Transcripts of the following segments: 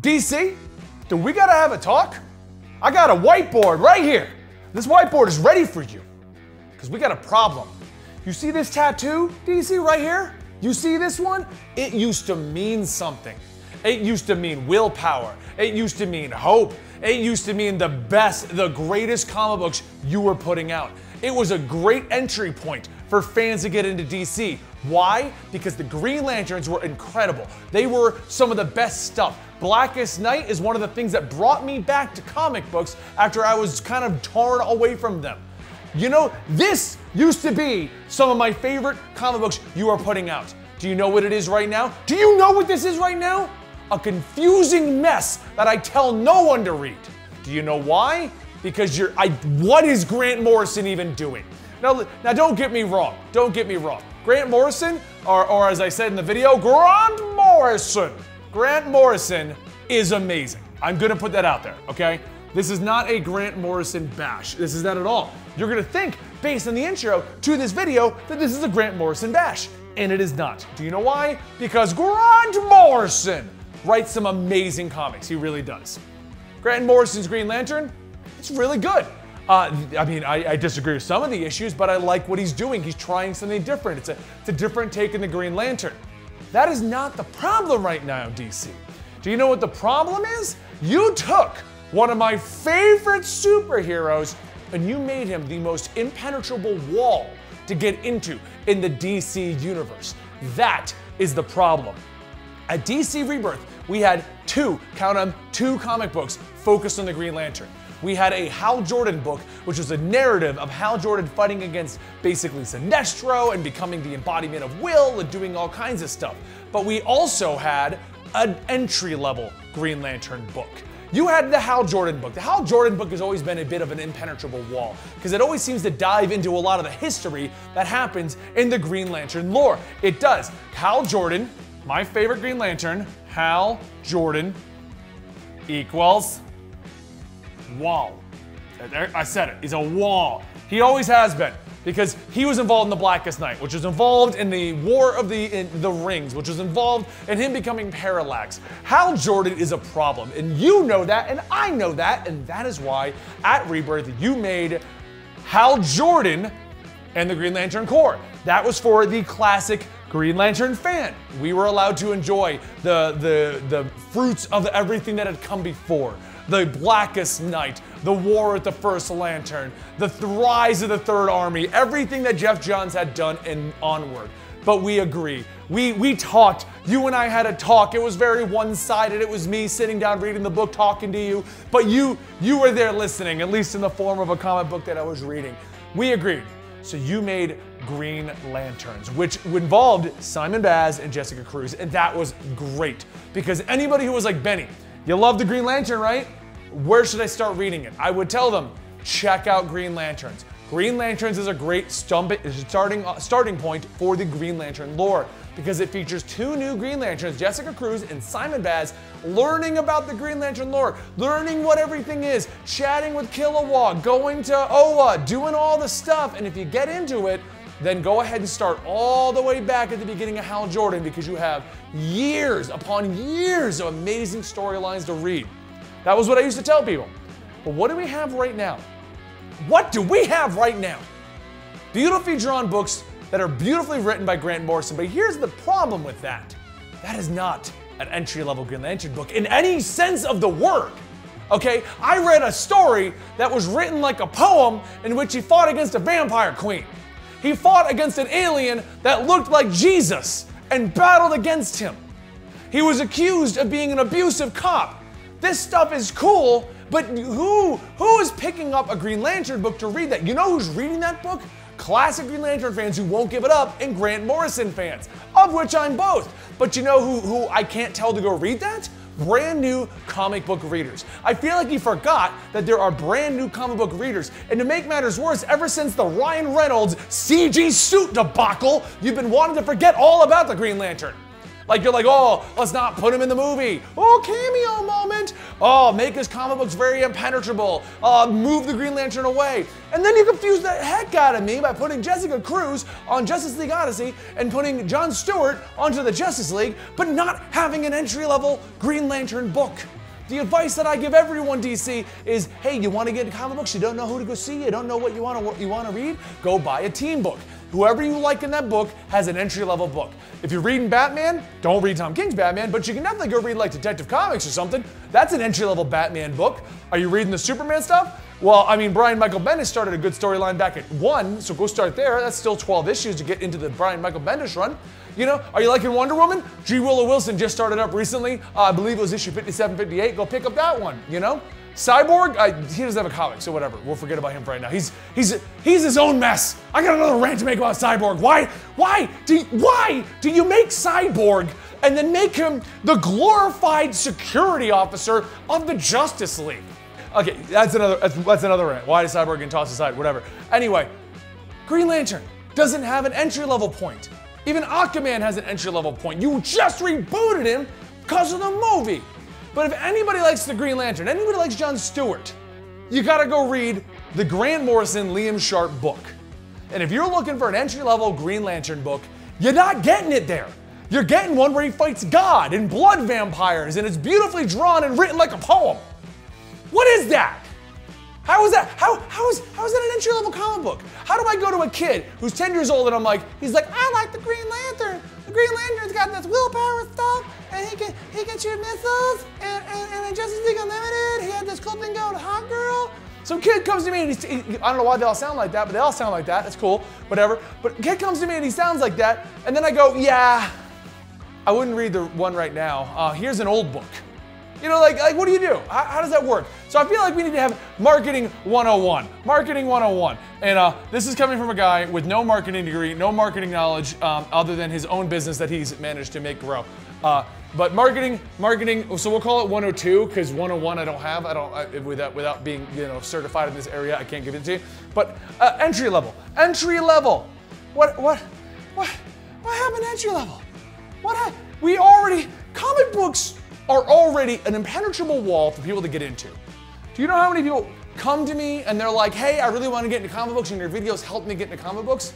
DC, do we gotta have a talk? I got a whiteboard right here. This whiteboard is ready for you because we got a problem. You see this tattoo, DC, right here? You see this one? It used to mean something. It used to mean willpower. It used to mean hope. It used to mean the best, the greatest comic books you were putting out. It was a great entry point for fans to get into DC. Why? Because the Green Lanterns were incredible. They were some of the best stuff. Blackest Night is one of the things that brought me back to comic books after I was kind of torn away from them. You know, this used to be some of my favorite comic books you are putting out. Do you know what it is right now? Do you know what this is right now? A confusing mess that I tell no one to read. Do you know why? Because what is Grant Morrison even doing? Now don't get me wrong. Don't get me wrong. Grant Morrison, or as I said in the video, Grant Morrison is amazing. I'm gonna put that out there, okay? This is not a Grant Morrison bash. This is not at all. You're gonna think, based on the intro to this video, that this is a Grant Morrison bash, and it is not. Do you know why? Because Grant Morrison writes some amazing comics. He really does. Grant Morrison's Green Lantern, it's really good. I mean, I disagree with some of the issues, but I like what he's doing. He's trying something different. It's a different take in the Green Lantern. That is not the problem right now, DC. Do you know what the problem is? You took one of my favorite superheroes and you made him the most impenetrable wall to get into in the DC universe. That is the problem. At DC Rebirth, we had two comic books focused on the Green Lantern. We had a Hal Jordan book, which was a narrative of Hal Jordan fighting against basically Sinestro and becoming the embodiment of will and doing all kinds of stuff. But we also had an entry-level Green Lantern book. You had the Hal Jordan book. The Hal Jordan book has always been a bit of an impenetrable wall because it always seems to dive into a lot of the history that happens in the Green Lantern lore. It does. Hal Jordan, my favorite Green Lantern, Hal Jordan equals wall. I said it. He's a wall. He always has been because he was involved in the Blackest Night, which was involved in the War of the Rings, which was involved in him becoming Parallax. Hal Jordan is a problem, and you know that, and I know that, and that is why at Rebirth you made Hal Jordan and the Green Lantern Corps. That was for the classic Green Lantern fan. We were allowed to enjoy the fruits of everything that had come before. The Blackest Night, the War with the First Lantern, the rise of the Third Army, everything that Jeff Johns had done and onward. But we agree. We talked. You and I had a talk. It was very one-sided. It was me sitting down reading the book, talking to you. But you were there listening, at least in the form of a comic book that I was reading. We agreed. So you made Green Lanterns, which involved Simon Baz and Jessica Cruz, and that was great. Because anybody who was like, Benny, you love the Green Lantern, right? Where should I start reading it? I would tell them, check out Green Lanterns. Green Lanterns is a great starting point for the Green Lantern lore because it features two new Green Lanterns, Jessica Cruz and Simon Baz, learning about the Green Lantern lore, learning what everything is, chatting with Kilowog, going to Oa, doing all the stuff. And if you get into it, then go ahead and start all the way back at the beginning of Hal Jordan because you have years upon years of amazing storylines to read. That was what I used to tell people. But what do we have right now? What do we have right now? Beautifully drawn books that are beautifully written by Grant Morrison, but here's the problem with that. That is not an entry-level Green Lantern book in any sense of the word. Okay, I read a story that was written like a poem in which he fought against a vampire queen. He fought against an alien that looked like Jesus and battled against him. He was accused of being an abusive cop. This stuff is cool, but who is picking up a Green Lantern book to read that? You know who's reading that book? Classic Green Lantern fans who won't give it up and Grant Morrison fans, of which I'm both. But you know who I can't tell to go read that? Brand new comic book readers. I feel like you forgot that there are brand new comic book readers. And to make matters worse, ever since the Ryan Reynolds CG suit debacle, you've been wanting to forget all about the Green Lantern. Like you're like, oh, let's not put him in the movie. Oh, cameo moment. Oh, make his comic books very impenetrable. Move the Green Lantern away. And then you confuse the heck out of me by putting Jessica Cruz on Justice League Odyssey and putting John Stewart onto the Justice League, but not having an entry-level Green Lantern book. The advice that I give everyone, DC, is, hey, you want to get into comic books, you don't know who to go see, you don't know what you want to read, go buy a team book. Whoever you like in that book has an entry-level book. If you're reading Batman, don't read Tom King's Batman, but you can definitely go read like Detective Comics or something. That's an entry-level Batman book. Are you reading the Superman stuff? Well, I mean, Brian Michael Bendis started a good storyline back at 1, so go start there. That's still 12 issues to get into the Brian Michael Bendis run. You know, are you liking Wonder Woman? G. Willow Wilson just started up recently. I believe it was issue 57, 58. Go pick up that one, you know? Cyborg, he doesn't have a comic, so whatever. We'll forget about him for right now. He's his own mess. I got another rant to make about Cyborg. Why do you make Cyborg and then make him the glorified security officer of the Justice League? Okay, that's another rant. Why does Cyborg get tossed aside? Whatever. Anyway, Green Lantern doesn't have an entry-level point. Even Aquaman has an entry-level point. You just rebooted him because of the movie. But if anybody likes the Green Lantern, anybody likes John Stewart, you gotta go read the Grant Morrison, Liam Sharp book. And if you're looking for an entry-level Green Lantern book, you're not getting it there. You're getting one where he fights God and blood vampires, and it's beautifully drawn and written like a poem. What is that? How is that? How is that an entry-level comic book? How do I go to a kid who's 10 years old and I'm like, he's like, I like the Green Lantern. The Green Lantern's got this willpower stuff, and he can shoot missiles, and in Justice League Unlimited, he had this cool thing called Hot Girl. Some kid comes to me and I don't know why they all sound like that, but they all sound like that. It's cool, whatever. But a kid comes to me and he sounds like that, and then I go, yeah, I wouldn't read the one right now. Here's an old book. You know, like what do you do? How does that work? So I feel like we need to have Marketing 101. Marketing 101. And this is coming from a guy with no marketing degree, no marketing knowledge, other than his own business that he's managed to make grow. But marketing, so we'll call it 102, because 101 I don't have. Without being, you know, certified in this area, I can't give it to you. But entry level. What happened to entry level? Comic books are already an impenetrable wall for people to get into. Do you know how many people come to me and they're like, hey, I really want to get into comic books and your videos help me get into comic books?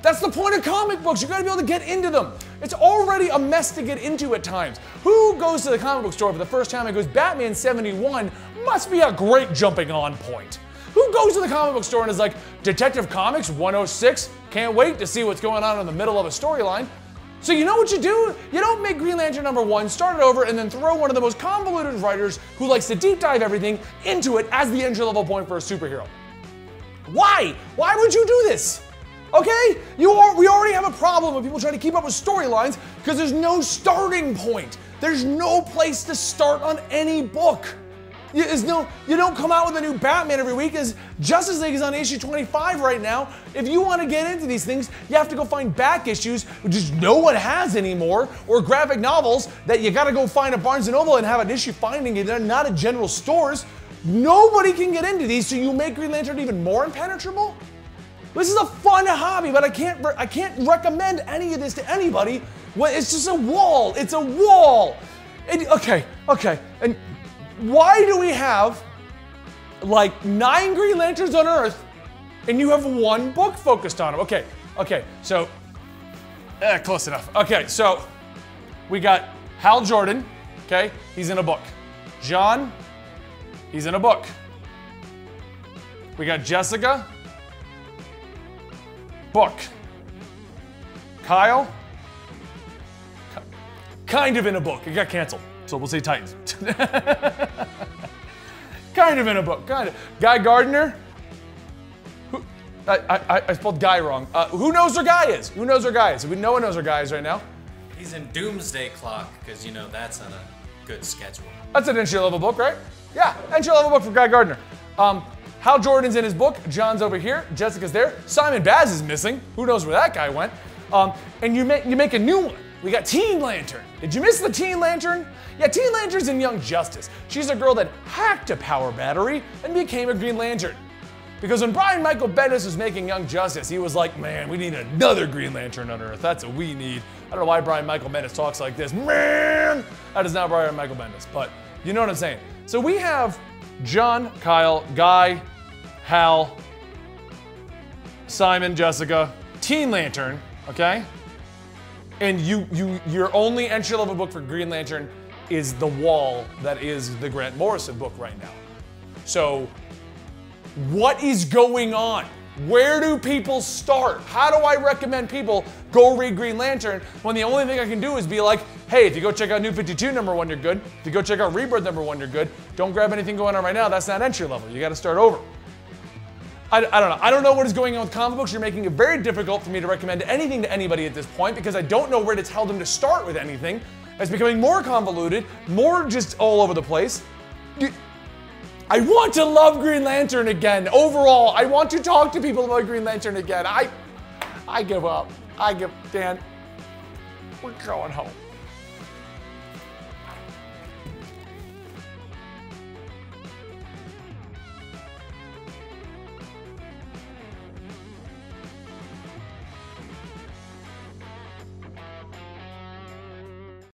That's the point of comic books. You gotta be able to get into them. It's already a mess to get into at times. Who goes to the comic book store for the first time and goes, Batman 71 must be a great jumping on point? Who goes to the comic book store and is like, Detective Comics 106, can't wait to see what's going on in the middle of a storyline? So you know what you do? You don't make Green Lantern #1, start it over, and then throw one of the most convoluted writers who likes to deep dive everything into it as the entry-level point for a superhero. Why? Why would you do this? Okay? We already have a problem with people trying to keep up with storylines because there's no starting point. There's no place to start on any book. You don't come out with a new Batman every week, as Justice League is on issue 25 right now. If you want to get into these things, you have to go find back issues, which just no one has anymore, or graphic novels that you got to go find at Barnes & Noble and have an issue finding it. They're not at general stores. Nobody can get into these, so you make Green Lantern even more impenetrable? This is a fun hobby, but I can't recommend any of this to anybody. Well, it's just a wall. It's a wall. And, okay. And why do we have like 9 Green Lanterns on Earth and you have one book focused on them? Okay, so, close enough. Okay, so we got Hal Jordan, okay, he's in a book. John, he's in a book. We got Jessica, book. Kyle, kind of in a book. It got canceled. So we'll say Titans. Kind of in a book, kind of. Guy Gardner. I spelled Guy wrong. Who knows where Guy is? Who knows where Guy is? No one knows where Guy is right now. He's in Doomsday Clock, because you know that's on a good schedule. That's an entry-level book, right? Yeah, entry-level book from Guy Gardner. Hal Jordan's in his book. John's over here. Jessica's there. Simon Baz is missing. Who knows where that guy went? And you make a new one. We got Teen Lantern. Did you miss the Teen Lantern? Yeah, Teen Lantern's in Young Justice. She's a girl that hacked a power battery and became a Green Lantern. Because when Brian Michael Bendis was making Young Justice, he was like, man, we need another Green Lantern on Earth. That's what we need. I don't know why Brian Michael Bendis talks like this. Man! That is not Brian Michael Bendis, but you know what I'm saying. So we have John, Kyle, Guy, Hal, Simon, Jessica, Teen Lantern, okay? And your only entry-level book for Green Lantern is The Wall that is the Grant Morrison book right now. So, what is going on? Where do people start? How do I recommend people go read Green Lantern when the only thing I can do is be like, hey, if you go check out New 52 #1, you're good. If you go check out Rebirth #1, you're good. Don't grab anything going on right now. That's not entry level. You got to start over. I don't know. I don't know what is going on with comic books. You're making it very difficult for me to recommend anything to anybody at this point because I don't know where to tell them to start with anything. It's becoming more convoluted, more just all over the place. I want to love Green Lantern again. Overall, I want to talk to people about Green Lantern again. I give up. Dan, we're going home.